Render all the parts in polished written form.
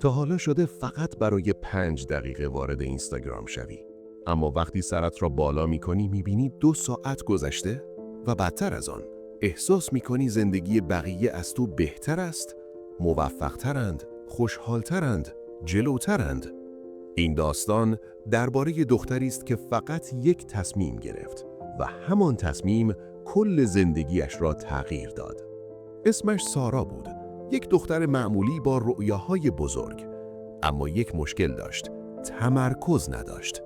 تا حالا شده فقط برای 5 دقیقه وارد اینستاگرام شوی، اما وقتی سرت را بالا می‌کنی می‌بینی 2 ساعت گذشته و بدتر از آن احساس می‌کنی زندگی بقیه از تو بهتر است، موفق‌ترند، خوشحال‌ترند، جلوترند. این داستان درباره دختری است که فقط یک تصمیم گرفت و همان تصمیم کل زندگیش را تغییر داد. اسمش سارا بود، یک دختر معمولی با رؤیاهای بزرگ، اما یک مشکل داشت، تمرکز نداشت.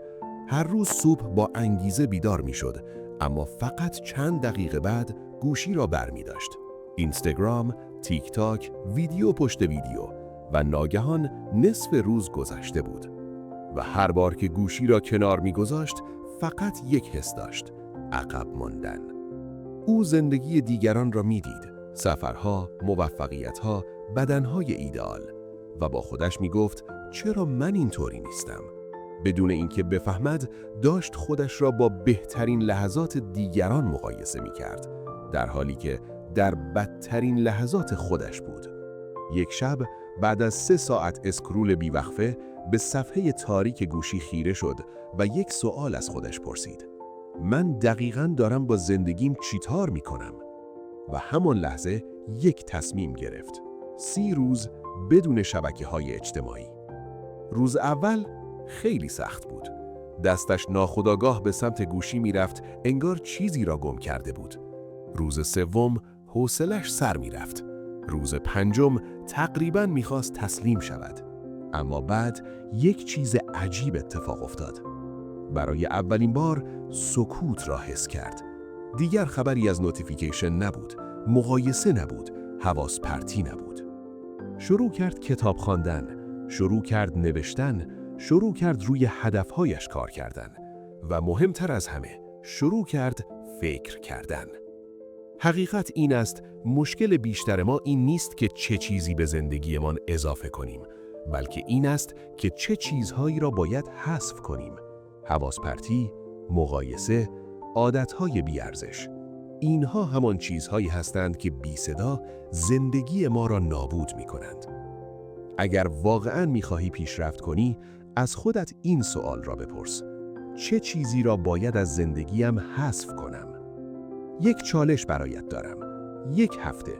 هر روز صبح با انگیزه بیدار می شد، اما فقط چند دقیقه بعد گوشی را برمی داشت. اینستاگرام، تیک تاک، ویدیو پشت ویدیو و ناگهان نصف روز گذشته بود. و هر بار که گوشی را کنار می گذاشت فقط یک حس داشت، عقب ماندن. او زندگی دیگران را می دید، سفرها، موفقیتها، بدنهای ایدئال و با خودش می گفت چرا من اینطوری نیستم؟ بدون اینکه بفهمد داشت خودش را با بهترین لحظات دیگران مقایسه می کرد، در حالی که در بدترین لحظات خودش بود. یک شب بعد از 3 ساعت اسکرول بیوقفه به صفحه تاریک گوشی خیره شد و یک سوال از خودش پرسید: من دقیقاً دارم با زندگیم چیکار میکنم؟ و همان لحظه یک تصمیم گرفت: 30 روز بدون شبکه‌های اجتماعی. روز اول خیلی سخت بود. دستش ناخودآگاه به سمت گوشی میرفت، انگار چیزی را گم کرده بود. روز سوم حوصله‌اش سر میرفت. روز پنجم تقریباً میخواست تسلیم شود. اما بعد یک چیز عجیب اتفاق افتاد. برای اولین بار سکوت را حس کرد. دیگر خبری از نوتیفیکیشن نبود، مقایسه نبود، حواس پرتی نبود. شروع کرد کتاب خواندن، شروع کرد نوشتن، شروع کرد روی هدفهایش کار کردن و مهمتر از همه شروع کرد فکر کردن. حقیقت این است، مشکل بیشتر ما این نیست که چه چیزی به زندگیمان اضافه کنیم، بلکه این است که چه چیزهایی را باید حذف کنیم. حواس پرتی، مقایسه، عادتهای بی‌ارزش. اینها همان چیزهایی هستند که بی صدا زندگی ما را نابود می کنند. اگر واقعاً می خواهی پیشرفت کنی، از خودت این سوال را بپرس: چه چیزی را باید از زندگیم حذف کنم؟ یک چالش برایت دارم. 1 هفته،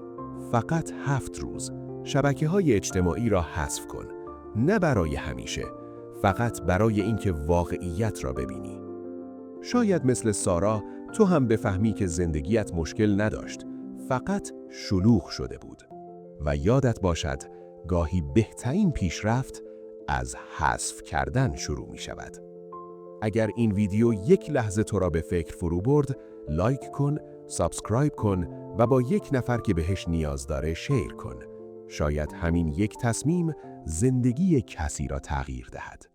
فقط 7 روز، شبکه‌های اجتماعی را حذف کن. نه برای همیشه، فقط برای اینکه واقعیت را ببینی. شاید مثل سارا تو هم بفهمی که زندگیت مشکل نداشت، فقط شلوغ شده بود. و یادت باشد، گاهی بهترین پیشرفت از حذف کردن شروع می شود. اگر این ویدیو یک لحظه تو را به فکر فرو برد، لایک کن، سابسکرایب کن و با یک نفر که بهش نیاز داره شیر کن. شاید همین یک تصمیم زندگی کسی را تغییر دهد.